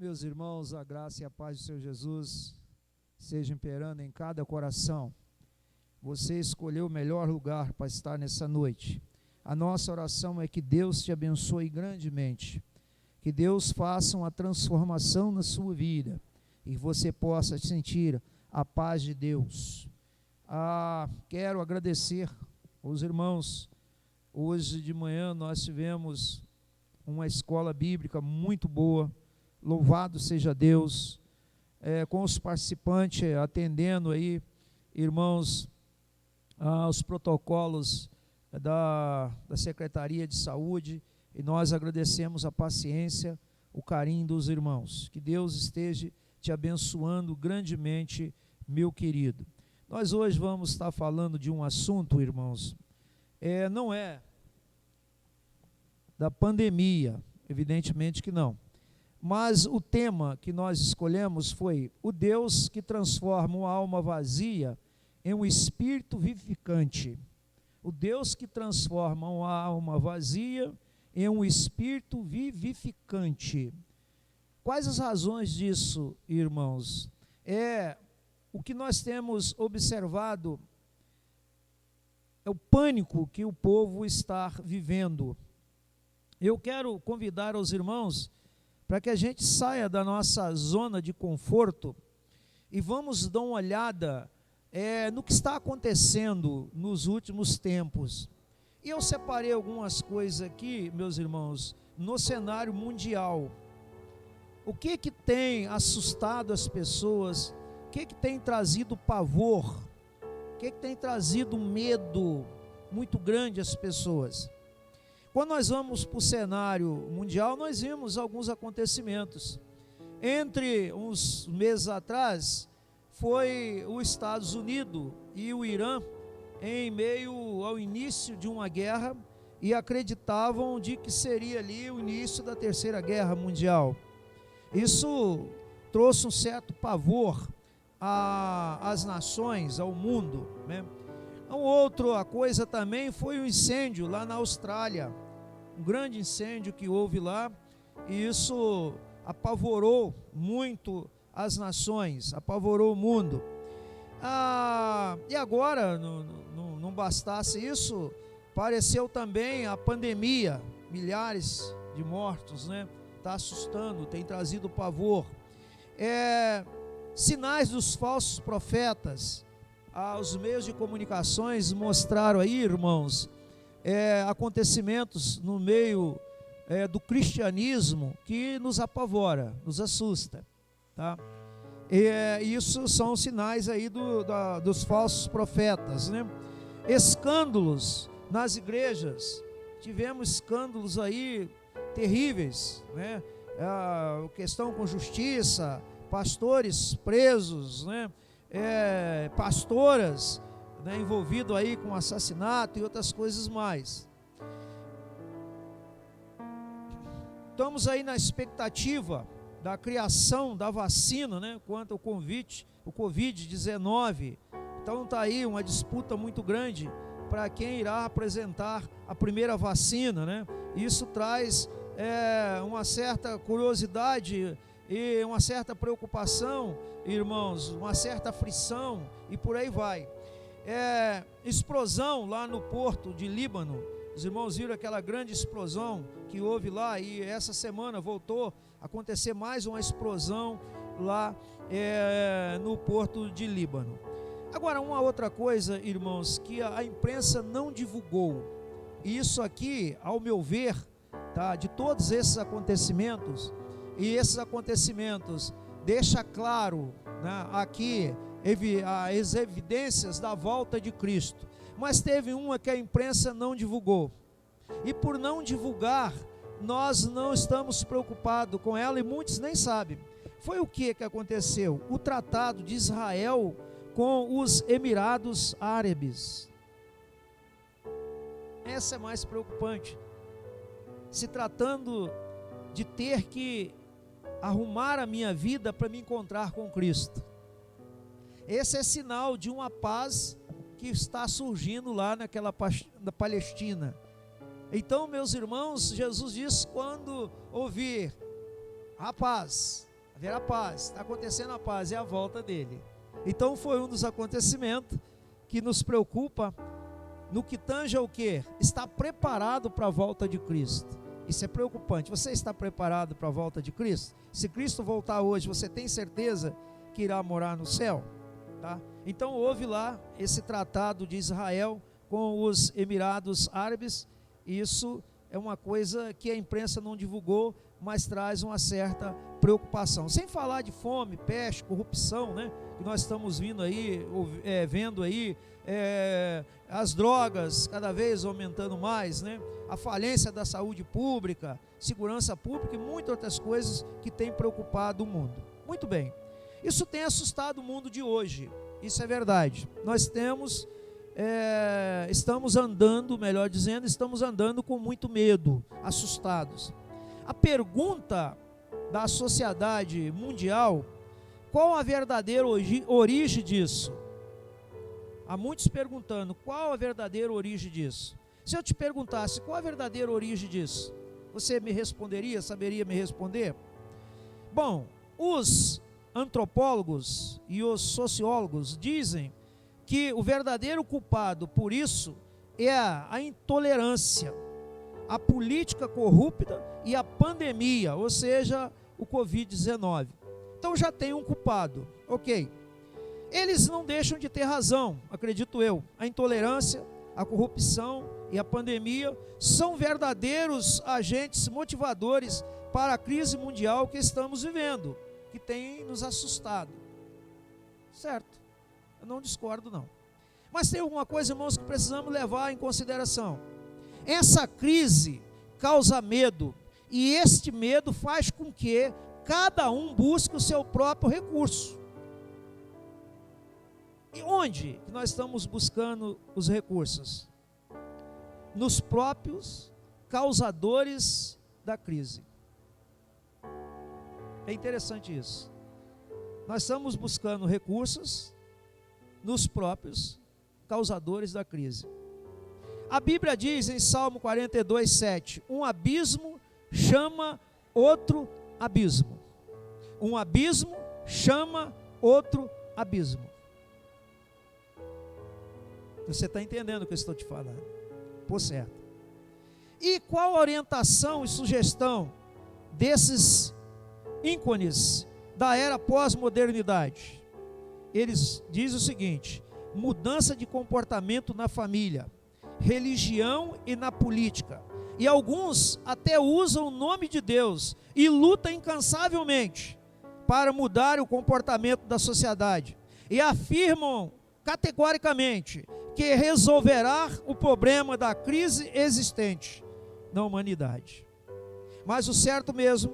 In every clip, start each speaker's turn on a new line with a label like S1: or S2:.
S1: Meus irmãos, a graça e a paz do Senhor Jesus seja imperando em cada coração. Você escolheu o melhor lugar para estar nessa noite. A nossa oração é que Deus te abençoe grandemente, que Deus faça uma transformação na sua vida e você possa sentir a paz de Deus. Quero agradecer aos irmãos. Hoje de manhã nós tivemos uma escola bíblica muito boa. Louvado seja Deus, com os participantes atendendo aí, irmãos, aos protocolos da Secretaria de Saúde, e nós agradecemos a paciência, o carinho dos irmãos. Que Deus esteja te abençoando grandemente, meu querido. Nós hoje vamos estar falando de um assunto, irmãos, não é da pandemia, evidentemente que não. Mas o tema que nós escolhemos foi o Deus que transforma uma alma vazia em um espírito vivificante. O Deus que transforma uma alma vazia em um espírito vivificante. Quais as razões disso, irmãos? O que nós temos observado é o pânico que o povo está vivendo. Eu quero convidar os irmãos para que a gente saia da nossa zona de conforto e vamos dar uma olhada no que está acontecendo nos últimos tempos. E eu separei algumas coisas aqui, meus irmãos, no cenário mundial. O que tem assustado as pessoas? O que tem trazido pavor? O que tem trazido medo muito grande às pessoas? Quando nós vamos para o cenário mundial, nós vimos alguns acontecimentos. Entre uns meses atrás, foi os Estados Unidos e o Irã em meio ao início de uma guerra e acreditavam de que seria ali o início da Terceira Guerra Mundial. Isso trouxe um certo pavor às nações, ao mundo, né? Outra coisa também foi o incêndio lá na Austrália, um grande incêndio que houve lá, e isso apavorou muito as nações, apavorou o mundo. E agora, não bastasse isso, apareceu também a pandemia, milhares de mortos, né? Está assustando, tem trazido pavor. Sinais dos falsos profetas. Os meios de comunicações mostraram aí, irmãos, acontecimentos no meio do cristianismo que nos apavora, nos assusta, tá? Isso são sinais aí dos falsos profetas, né? Escândalos nas igrejas, tivemos escândalos aí terríveis, né? Questão com justiça, pastores presos, né? Pastoras, né, envolvido aí com assassinato e outras coisas mais. Estamos aí na expectativa da criação da vacina, né, quanto ao o Covid-19. Então está aí uma disputa muito grande para quem irá apresentar a primeira vacina, né? Isso traz uma certa curiosidade e uma certa preocupação, irmãos, uma certa aflição, e por aí vai. Explosão lá no porto de Líbano, os irmãos viram aquela grande explosão que houve lá, e essa semana voltou a acontecer mais uma explosão lá no porto de Líbano. Agora, uma outra coisa, irmãos, que a imprensa não divulgou, e isso aqui, ao meu ver, tá, de todos esses acontecimentos, e esses acontecimentos deixa claro, né, aqui as evidências da volta de Cristo, mas teve uma que a imprensa não divulgou, e por não divulgar, nós não estamos preocupados com ela, e muitos nem sabem. Foi o que aconteceu? O tratado de Israel com os Emirados Árabes. Essa é mais preocupante, se tratando de ter que arrumar a minha vida para me encontrar com Cristo. Esse é sinal de uma paz que está surgindo lá na Palestina. Então, meus irmãos, Jesus diz: quando ouvir a paz, haverá paz, está acontecendo a paz, é a volta dele. Então foi um dos acontecimentos que nos preocupa no que tange ao quê? Está preparado para a volta de Cristo. Isso é preocupante. Você está preparado para a volta de Cristo? Se Cristo voltar hoje, você tem certeza que irá morar no céu? Tá? Então houve lá esse tratado de Israel com os Emirados Árabes. Isso é uma coisa que a imprensa não divulgou, mas traz uma certa preocupação. Sem falar de fome, peste, corrupção, né? Que nós estamos vendo aí, as drogas cada vez aumentando mais, né? A falência da saúde pública, segurança pública e muitas outras coisas que têm preocupado o mundo. Muito bem, isso tem assustado o mundo de hoje, isso é verdade. Nós estamos andando, melhor dizendo, estamos andando com muito medo, assustados. A pergunta da sociedade mundial: qual a verdadeira origem disso? Há muitos perguntando, qual a verdadeira origem disso? Se eu te perguntasse, qual a verdadeira origem disso? Você me responderia, saberia me responder? Bom, os antropólogos e os sociólogos dizem que o verdadeiro culpado por isso é a intolerância, a política corrupta e a pandemia, ou seja, o Covid-19. Então já tem um culpado, ok. Eles não deixam de ter razão, acredito eu. A intolerância, a corrupção e a pandemia são verdadeiros agentes motivadores para a crise mundial que estamos vivendo, que tem nos assustado. Certo, eu não discordo não. Mas tem alguma coisa, irmãos, que precisamos levar em consideração. Essa crise causa medo, e este medo faz com que cada um busque o seu próprio recurso. E onde nós estamos buscando os recursos? Nos próprios causadores da crise. É interessante isso. Nós estamos buscando recursos nos próprios causadores da crise. A Bíblia diz em Salmo 42:7, um abismo chama outro abismo. Um abismo chama outro abismo. Você está entendendo o que eu estou te falando? Por certo. E qual a orientação e sugestão desses ícones da era pós-modernidade? Eles dizem o seguinte: mudança de comportamento na família, religião e na política. E alguns até usam o nome de Deus e lutam incansavelmente para mudar o comportamento da sociedade. E afirmam categoricamente que resolverá o problema da crise existente na humanidade. Mas o certo mesmo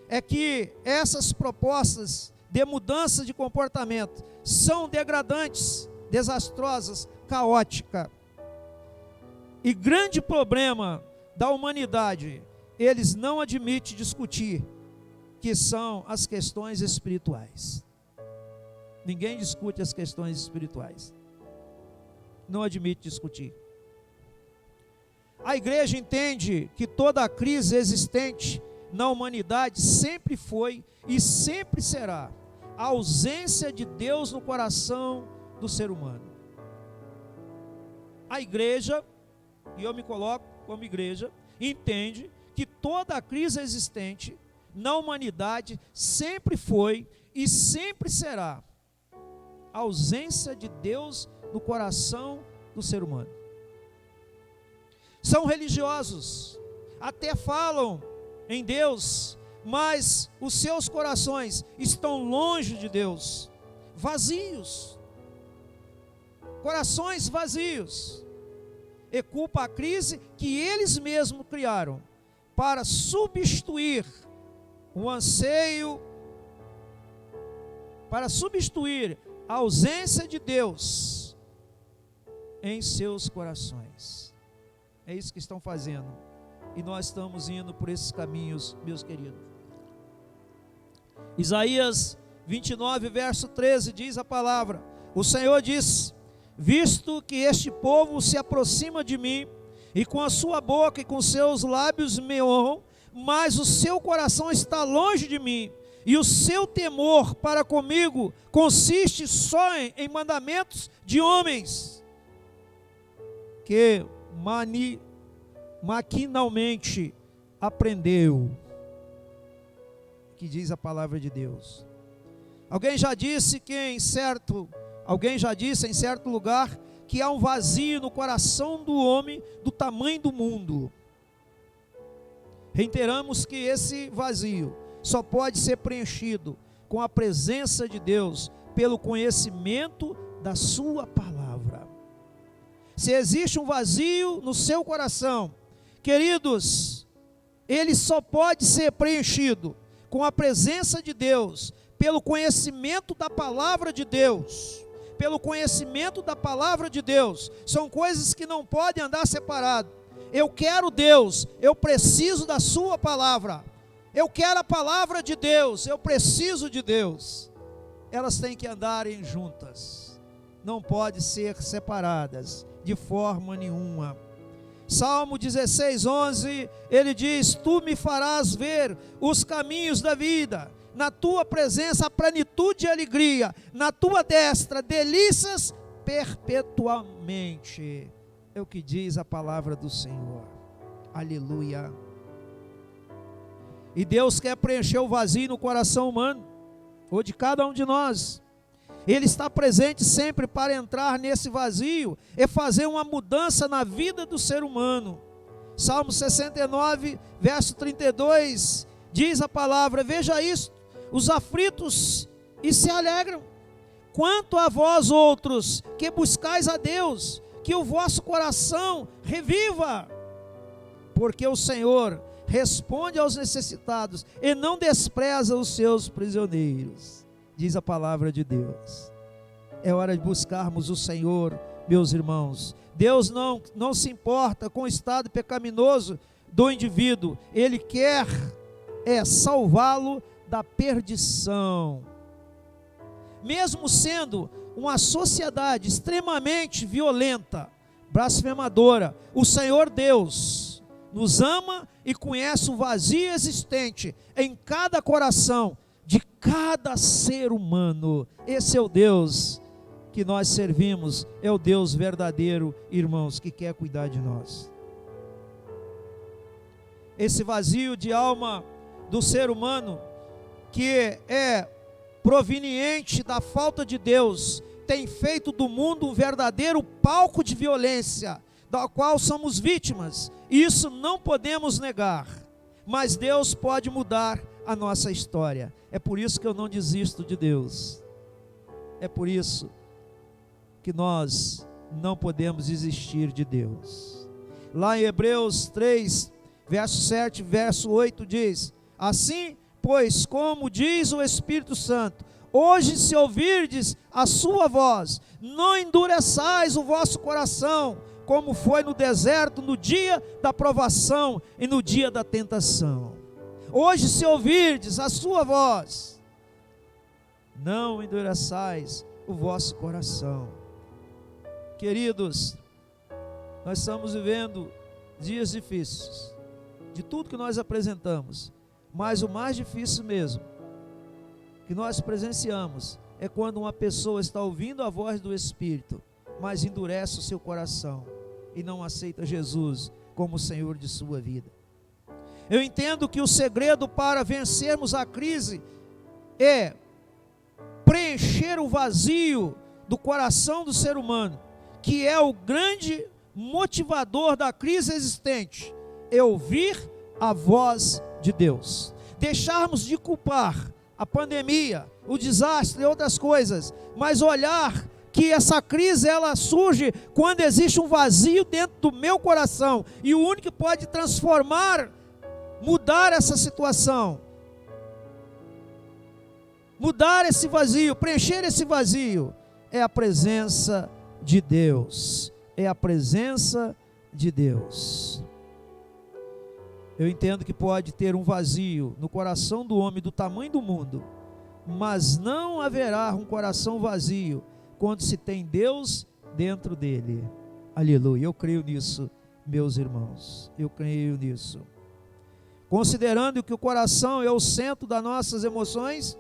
S1: é que essas propostas de mudança de comportamento são degradantes, desastrosas, caóticas. E grande problema da humanidade, eles não admitem discutir, que são as questões espirituais. Ninguém discute as questões espirituais. Não admite discutir. A igreja entende que toda a crise existente na humanidade sempre foi e sempre será a ausência de Deus no coração do ser humano. A igreja, e eu me coloco como igreja, entende que toda a crise existente na humanidade sempre foi e sempre será a ausência de Deus no coração do ser humano. São religiosos, até falam em Deus, mas os seus corações estão longe de Deus, vazios, corações vazios, e culpa a crise que eles mesmos criaram para substituir o anseio, para substituir a ausência de Deus em seus corações. É isso que estão fazendo, e nós estamos indo por esses caminhos, meus queridos. Isaías 29, verso 13, diz a palavra: o Senhor diz: visto que este povo se aproxima de mim, e com a sua boca e com seus lábios me honram, mas o seu coração está longe de mim, e o seu temor para comigo consiste só em mandamentos de homens, que maquinalmente aprendeu, que diz a palavra de Deus. Alguém já disse em certo lugar que há um vazio no coração do homem do tamanho do mundo. Reiteramos que esse vazio só pode ser preenchido com a presença de Deus, pelo conhecimento da sua palavra. Se existe um vazio no seu coração, queridos, ele só pode ser preenchido com a presença de Deus, pelo conhecimento da palavra de Deus. Pelo conhecimento da palavra de Deus. São coisas que não podem andar separadas. Eu quero Deus, eu preciso da sua palavra. Eu quero a palavra de Deus, eu preciso de Deus. Elas têm que andarem juntas, não podem ser separadas de forma nenhuma. Salmo 16:11, ele diz: tu me farás ver os caminhos da vida, na tua presença a plenitude e alegria, na tua destra delícias perpetuamente. É o que diz a palavra do Senhor. Aleluia. E Deus quer preencher o vazio no coração humano, ou de cada um de nós. Ele está presente sempre para entrar nesse vazio e fazer uma mudança na vida do ser humano. Salmo 69, verso 32, diz a palavra: veja isso, os aflitos e se alegram. Quanto a vós outros que buscais a Deus, que o vosso coração reviva, porque o Senhor responde aos necessitados e não despreza os seus prisioneiros, diz a palavra de Deus. É hora de buscarmos o Senhor, meus irmãos. Deus não se importa com o estado pecaminoso do indivíduo, Ele quer salvá-lo da perdição. Mesmo sendo uma sociedade extremamente violenta, blasfemadora, o Senhor Deus nos ama e conhece o vazio existente em cada coração de cada ser humano. Esse é o Deus que nós servimos, é o Deus verdadeiro, irmãos, que quer cuidar de nós. Esse vazio de alma do ser humano, que é proveniente da falta de Deus, tem feito do mundo um verdadeiro palco de violência, da qual somos vítimas. Isso não podemos negar, mas Deus pode mudar a nossa história. É por isso que eu não desisto de Deus. É por isso que nós não podemos desistir de Deus. Lá em Hebreus 3, verso 7, verso 8 diz: assim, pois, como diz o Espírito Santo, hoje se ouvirdes a sua voz, não endureçais o vosso coração, como foi no deserto no dia da provação e no dia da tentação. Hoje se ouvirdes a sua voz, não endureçais o vosso coração. Queridos, nós estamos vivendo dias difíceis, de tudo que nós apresentamos, mas o mais difícil mesmo, que nós presenciamos, é quando uma pessoa está ouvindo a voz do Espírito, mas endurece o seu coração e não aceita Jesus como o Senhor de sua vida. Eu entendo que o segredo para vencermos a crise é preencher o vazio do coração do ser humano, que é o grande motivador da crise existente, é ouvir a voz de Deus. Deixarmos de culpar a pandemia, o desastre e outras coisas, mas olhar que essa crise ela surge quando existe um vazio dentro do meu coração, e o único que pode transformar, mudar essa situação, mudar esse vazio, preencher esse vazio, é a presença de Deus. É a presença de Deus. Eu entendo que pode ter um vazio no coração do homem do tamanho do mundo, mas não haverá um coração vazio quando se tem Deus dentro dele. Aleluia, eu creio nisso, meus irmãos, eu creio nisso. Considerando que o coração é o centro das nossas emoções,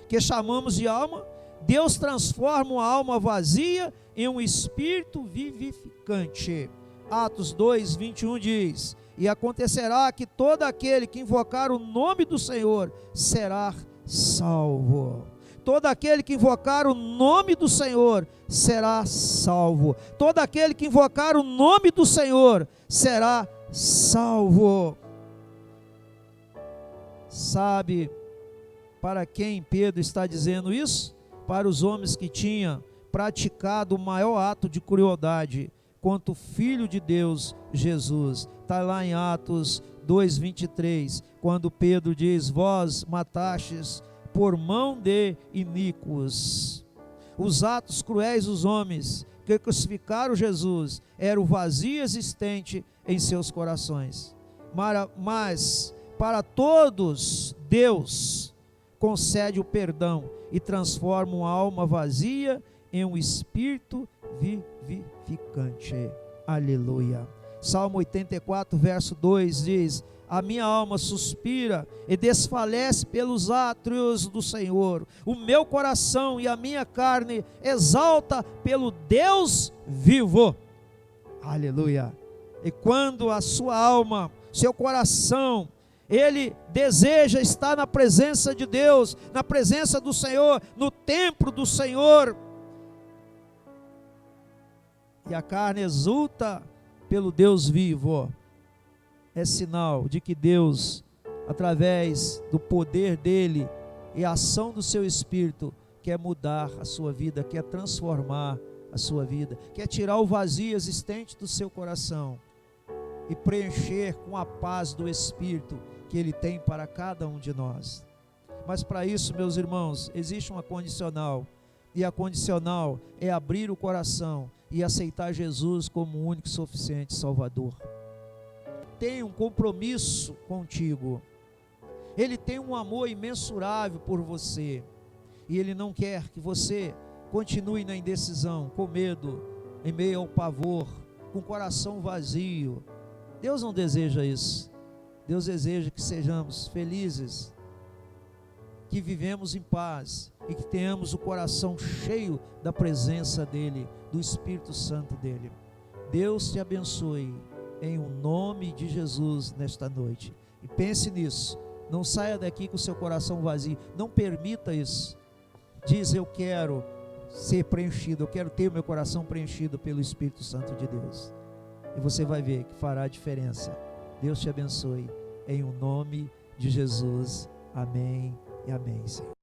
S1: que chamamos de alma, Deus transforma uma alma vazia em um espírito vivificante. Atos 2, 21 diz: e acontecerá que todo aquele que invocar o nome do Senhor será salvo. Todo aquele que invocar o nome do Senhor será salvo. Todo aquele que invocar o nome do Senhor será salvo. Sabe para quem Pedro está dizendo isso? Para os homens que tinham praticado o maior ato de crueldade contra o Filho de Deus, Jesus. Está lá em Atos 2:23, quando Pedro diz: vós matastes por mão de iníquos. Os atos cruéis dos homens que crucificaram Jesus era o vazio existente em seus corações. Mas para todos Deus concede o perdão e transforma uma alma vazia em um espírito vivificante. Aleluia. Salmo 84, verso 2 diz: a minha alma suspira e desfalece pelos átrios do Senhor. O meu coração e a minha carne exalta pelo Deus vivo. Aleluia. E quando a sua alma, seu coração, ele deseja estar na presença de Deus, na presença do Senhor, no templo do Senhor, e a carne exulta pelo Deus vivo, é sinal de que Deus, através do poder dele e a ação do seu Espírito, quer mudar a sua vida, quer transformar a sua vida, quer tirar o vazio existente do seu coração e preencher com a paz do Espírito que ele tem para cada um de nós. Mas para isso, meus irmãos, existe uma condicional, e a condicional é abrir o coração e aceitar Jesus como o único e suficiente Salvador. Tem um compromisso contigo, ele tem um amor imensurável por você, e ele não quer que você continue na indecisão, com medo, em meio ao pavor, com o coração vazio. Deus não deseja isso. Deus deseja que sejamos felizes, que vivemos em paz e que tenhamos o coração cheio da presença dele, do Espírito Santo dele. Deus te abençoe em o nome de Jesus nesta noite. E pense nisso. Não saia daqui com o seu coração vazio. Não permita isso. Diz: eu quero ser preenchido, eu quero ter o meu coração preenchido pelo Espírito Santo de Deus. E você vai ver que fará a diferença. Deus te abençoe em o nome de Jesus. Amém e amém, Senhor.